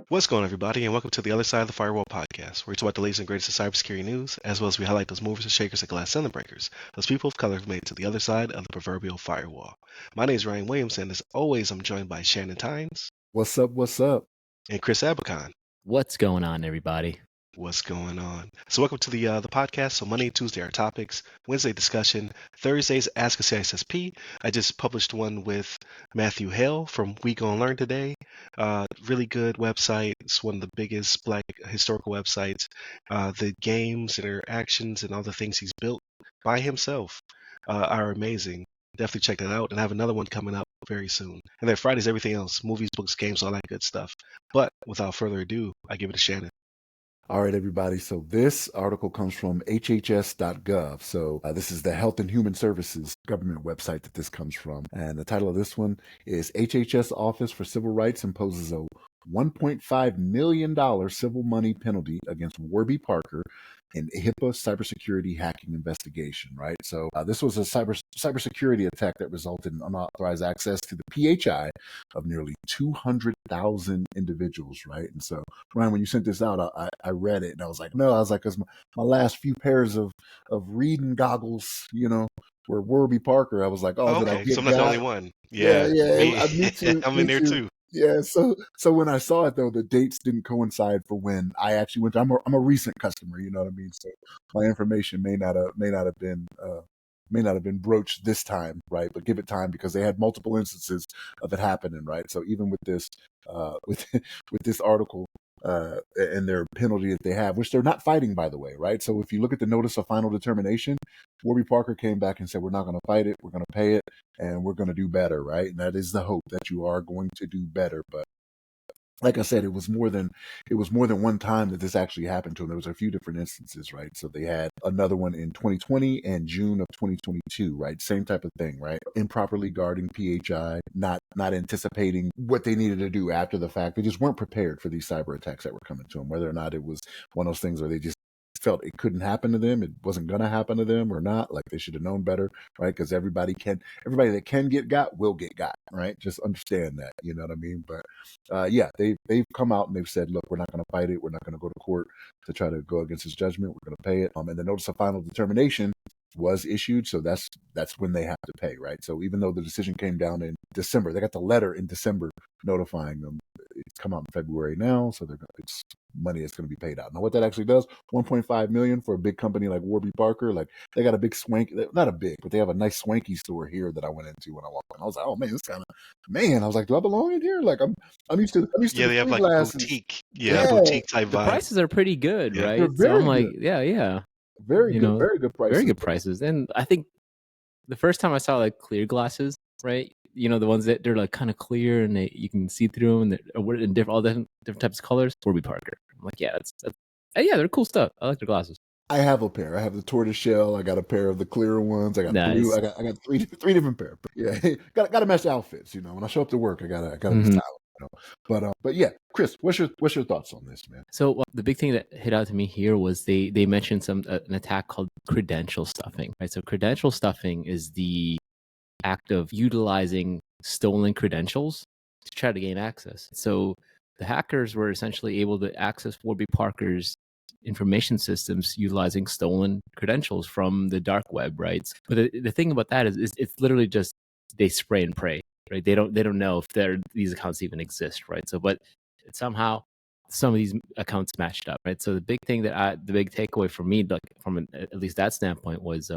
What's going on, everybody, and welcome to the Other Side of the Firewall podcast, where we talk about the latest and greatest of cybersecurity news, as well as we highlight those movers and shakers and glass ceiling breakers, those people of color who made it to the other side of the proverbial firewall. My name is Ryan Williams, and as always, I'm joined by Shannon Tynes. What's up? What's up? And Chris Abercon. What's going on, everybody? What's going on? So welcome to the podcast. So Monday and Tuesday are topics, Wednesday discussion, Thursdays Ask a CISSP. I just published one with Matthew Hale from We Gon' Learn today. Really good website. It's one of the biggest Black historical websites. The games, interactions, and all the things he's built by himself are amazing. Definitely check that out. And I have another one coming up very soon. And then Friday's everything else, movies, books, games, all that good stuff. But without further ado, I give it to Shannon. All right, everybody. So this article comes from hhs.gov. So this is the Health and Human Services government website that this comes from. And the title of this one is HHS Office for Civil Rights imposes a $1.5 million civil money penalty against Warby Parker in HIPAA cybersecurity hacking investigation, right? So this was a cybersecurity attack that resulted in unauthorized access to the PHI of nearly 200,000 individuals, right? And so, Ryan, when you sent this out, I read it and I was like, because my last few pairs of reading goggles, were Warby Parker. I was like, okay, so I'm not the only one. Yeah. Me too. I'm in there too. Yeah, so when I saw it though, the dates didn't coincide for when I actually went. I'm a recent customer, you know what I mean. So my information may not have been broached this time, right? But give it time because they had multiple instances of it happening, right? So even with this with this article and their penalty that they have, which they're not fighting, by the way, right? So if you look at the notice of final determination, Warby Parker came back and said, we're not going to fight it, we're going to pay it, and we're going to do better, right? And that is the hope, that you are going to do better. But like I said, it was more than one time that this actually happened to them. There was a few different instances, right? So they had another one in 2020 and June of 2022, right? Same type of thing, right? Improperly guarding PHI, not anticipating what they needed to do after the fact. They just weren't prepared for these cyber attacks that were coming to them, whether or not it was one of those things where they just felt it couldn't happen to them, it wasn't going to happen to them or not. Like they should have known better, right? Because everybody that can get got will get got, right? Just understand that, you know what I mean? But they've come out and they've said, look, we're not going to fight it, we're not going to go to court to try to go against his judgment, we're going to pay it. And the notice of final determination was issued, so that's when they have to pay, right? So even though the decision came down in December, they got the letter in December notifying them. It's come out in February now, so it's money that's going to be paid out. Now, what that actually does, $1.5 million for a big company like Warby Parker, like they got a big not a big, but they have a nice swanky store here that I went into when I walked in. I was like, oh man, this kind of I was like, do I belong in here? Like I'm used to they have like glasses. A boutique, boutique type the vibe. Prices are pretty good, right? They're very so I'm good. like, yeah. Very good prices. Very good prices. And I think the first time I saw like clear glasses, right? The ones that they're like kind of clear and you can see through them, and all different types of colors. Warby Parker. I'm like, they're cool stuff. I like their glasses. I have a pair. I have the tortoise shell. I got a pair of the clear ones. I got blue. I got three different pairs. Yeah, got to match outfits. When I show up to work, I gotta be stylish. But yeah, Chris, what's your thoughts on this, man? So the big thing that hit out to me here was they mentioned an attack called credential stuffing, right? So credential stuffing is the act of utilizing stolen credentials to try to gain access. So the hackers were essentially able to access Warby Parker's information systems utilizing stolen credentials from the dark web, right? But the thing about that is it's literally just they spray and pray, right? They don't know if these accounts even exist, right? So, but somehow some of these accounts matched up, right? So the big thing the big takeaway for me, like from at least that standpoint, was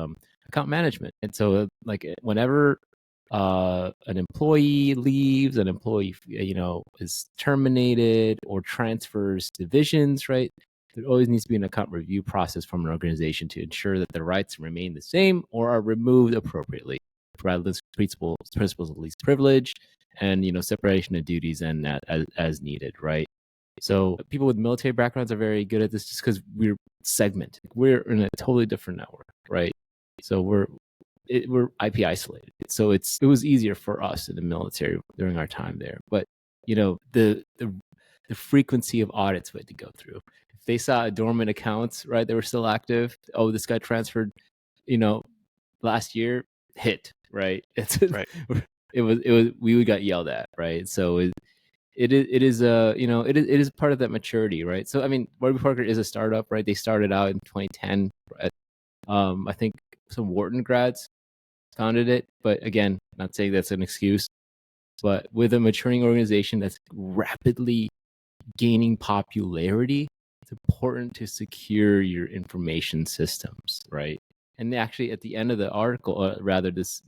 account management. And so, like whenever an employee leaves, an employee is terminated or transfers divisions, right? There always needs to be an account review process from an organization to ensure that the rights remain the same or are removed appropriately. Provide principles of least privilege and separation of duties and as needed, right? So people with military backgrounds are very good at this just because we're segmented. We're in a totally different network, right? So we're IP isolated. So it was easier for us in the military during our time there. But the frequency of audits we had to go through. If they saw dormant accounts, right, they were still active. Oh, this guy transferred, last year, hit, right? It's right. we got yelled at, right? So it is it is part of that maturity, right? So I mean, Warby Parker is a startup, right? They started out in 2010. I think some Wharton grads founded it, but again, not saying that's an excuse. But with a maturing organization that's rapidly gaining popularity, it's important to secure your information systems, right? And actually, at the end of the article, rather this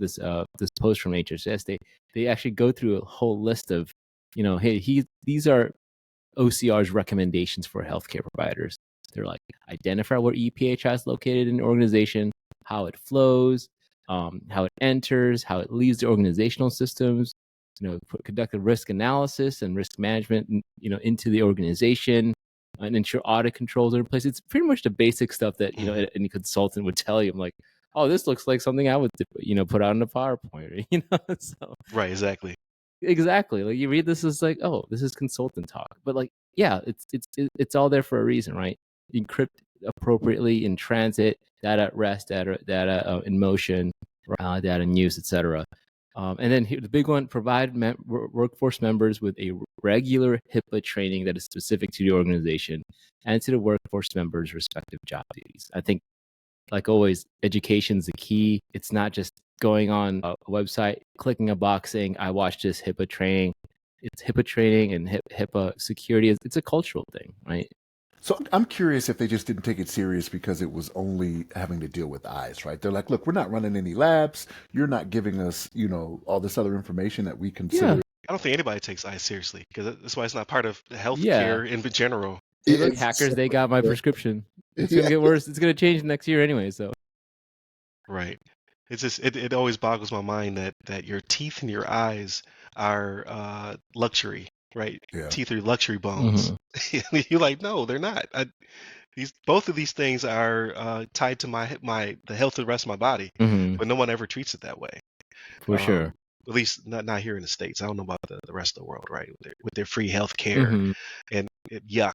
post from HHS, they actually go through a whole list of, hey, these are OCR's recommendations for healthcare providers. They're like, identify where EPHI is located in the organization, how it flows, how it enters, how it leaves the organizational systems, conduct a risk analysis and risk management, into the organization, and ensure audit controls are in place. It's pretty much the basic stuff that, any consultant would tell you. I'm like, oh, this looks like something I would, put out in a PowerPoint, so. Right, exactly. Exactly. Like you read this is like, oh, this is consultant talk. But like, yeah, it's all there for a reason, right? Encrypt appropriately in transit, data at rest, data in motion, data in use, etc. And then the big one: provide workforce members with a regular HIPAA training that is specific to the organization and to the workforce members' respective job duties. I think, like always, education is the key. It's not just going on a website, clicking a box saying, I watched this HIPAA training. It's HIPAA training and HIPAA security. It's a cultural thing, right? So I'm curious if they just didn't take it serious because it was only having to deal with eyes, right? They're like, look, we're not running any labs. You're not giving us, all this other information that we consider. Yeah. I don't think anybody takes eyes seriously because that's why it's not part of healthcare in general. Hey, look, hackers, they got my prescription. It's going to get worse. It's going to change next year anyway, so. Right. It's just it always boggles my mind that your teeth and your eyes are luxury, right? Yeah. Teeth are luxury bones. You're like, no, they're not. Both of these things are tied to the health of the rest of my body, but no one ever treats it that way. For sure. At least not here in the States. I don't know about the rest of the world, right? With their free health care and yuck.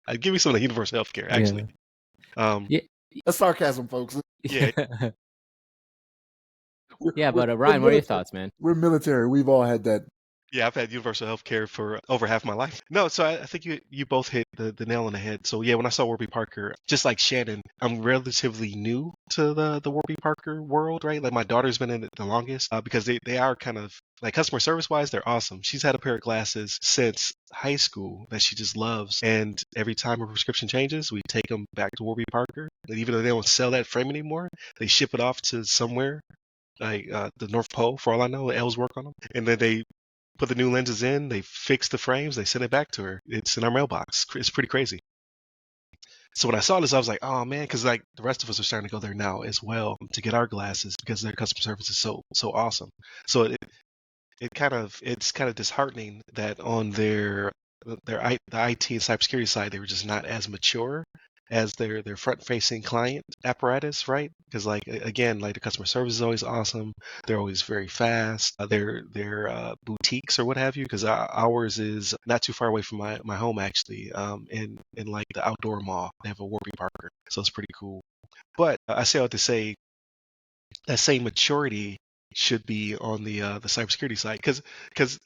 I'd give me some of the universal health care, actually. Yeah. That's sarcasm, folks. Yeah. But Ryan, what are your thoughts, man? We're military. We've all had that. Yeah, I've had universal health care for over half my life. No, so I think you both hit the nail on the head. So yeah, when I saw Warby Parker, just like Shannon, I'm relatively new to the Warby Parker world, right? Like my daughter's been in it the longest because they are kind of like customer service wise, they're awesome. She's had a pair of glasses since high school that she just loves. And every time her prescription changes, we take them back to Warby Parker. And even though they don't sell that frame anymore, they ship it off to somewhere like the North Pole, for all I know. Elves work on them. And then they put the new lenses in, they fix the frames, they send it back to her. It's in our mailbox. It's pretty crazy. So when I saw this, I was like, oh man, because like the rest of us are starting to go there now as well to get our glasses because their customer service is so awesome. So it's kind of disheartening that on the IT and cybersecurity side, they were just not as mature as their front-facing client apparatus, right? Because like again, like the customer service is always awesome. They're always very fast. Their boutiques or what have you, because ours is not too far away from my home actually. In like the outdoor mall, they have a Warby Parker, so it's pretty cool. But I say all to say that same maturity should be on the cybersecurity side, because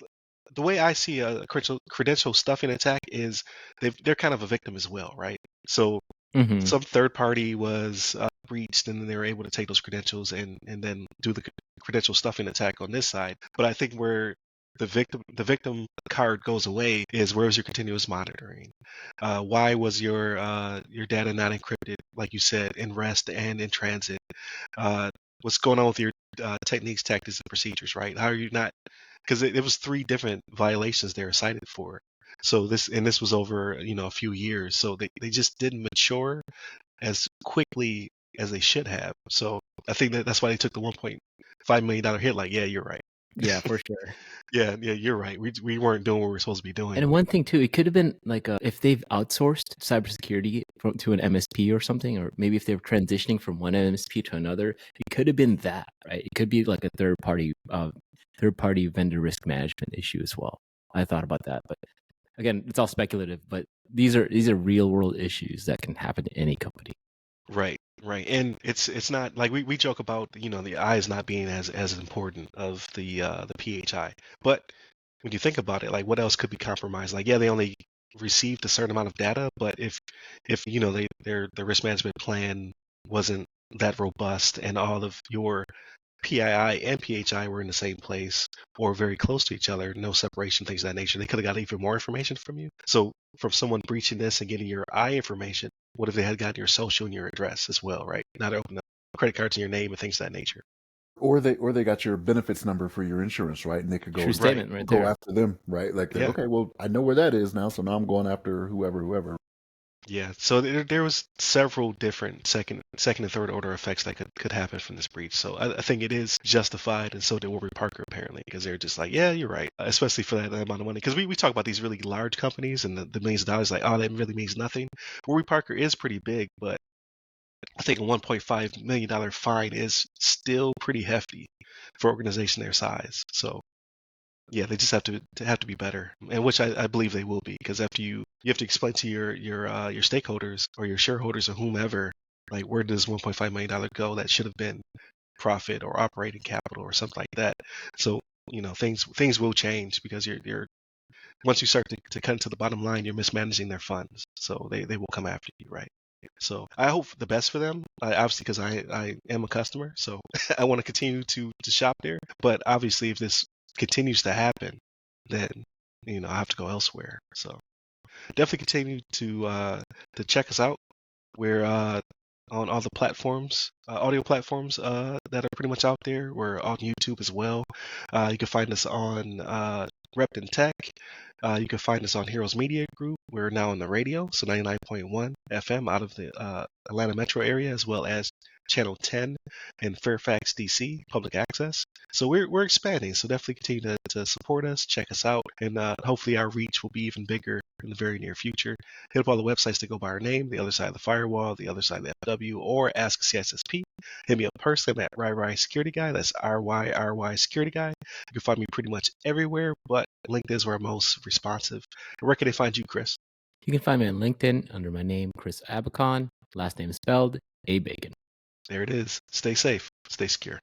the way I see a credential stuffing attack is they're kind of a victim as well, right? So some third party was breached, and then they were able to take those credentials and then do the credential stuffing attack on this side. But I think where the victim card goes away is where was your continuous monitoring? Why was your data not encrypted, like you said, in rest and in transit? What's going on with your techniques, tactics, and procedures, right? How are you not? Because it was 3 different violations they were cited for. So this was over a few years. So they just didn't mature as quickly as they should have. So I think that's why they took the $1.5 million hit. Like, yeah, you're right. Yeah, for sure. Yeah, you're right. We weren't doing what we were supposed to be doing. And one thing too, it could have been like if they've outsourced cybersecurity to an MSP or something, or maybe if they're transitioning from one MSP to another, it could have been that, right? It could be like a third party vendor risk management issue as well. I thought about that, but again, it's all speculative. But these are real world issues that can happen to any company. Right, right. And it's not like we joke about, the eyes not being as important of the PHI. But when you think about it, like what else could be compromised? Like, yeah, they only received a certain amount of data, but if their risk management plan wasn't that robust and all of your PII and PHI were in the same place or very close to each other, no separation, things of that nature, they could have got even more information from you. So from someone breaching this and getting your eye information, what if they had gotten your social and your address as well, right? Not open up credit cards in your name and things of that nature. Or they got your benefits number for your insurance, right? And they could True go Right. statement right go there. after them, right? Like, Yeah. okay, well, I know where that is now, so now I'm going after whoever. Yeah. So there was several different second and third order effects that could happen from this breach. So I think it is justified, and so did Warby Parker apparently, because they're just like, yeah, you're right, especially for that amount of money. Because we talk about these really large companies and the millions of dollars, like, oh, that really means nothing. Warby Parker is pretty big, but I think a $1.5 million fine is still pretty hefty for an organization their size. So yeah, they just have to be better, and which I believe they will be, because after you have to explain to your stakeholders or your shareholders or whomever, like, where does $1.5 million go that should have been profit or operating capital or something like that. So things will change, because you're once you start to cut into the bottom line, you're mismanaging their funds, so they will come after you, right? So I hope the best for them, obviously, because I am a customer, so I want to continue to shop there. But obviously, if this continues to happen, then I have to go elsewhere. So definitely continue to check us out. We're on all the platforms, audio platforms that are pretty much out there. We're on YouTube as well. You can find us on Repton Tech. You can find us on Heroes Media Group. We're now on the radio, so 99.1 FM out of the Atlanta metro area, as well as Channel 10 in Fairfax, DC, public access. So we're expanding. So definitely continue to support us, check us out, and hopefully our reach will be even bigger in the very near future. Hit up all the websites that go by our name: The Other Side of the Firewall, The Other Side of the FW, or Ask a CISSP. Hit me up personally at RyRy Security Guy. That's RYRY Security Guy. You can find me pretty much everywhere, but LinkedIn is where I'm most responsive. And where can they find you, Chris? You can find me on LinkedIn under my name, Chris Abacon. Last name spelled A Bacon. There it is. Stay safe. Stay secure.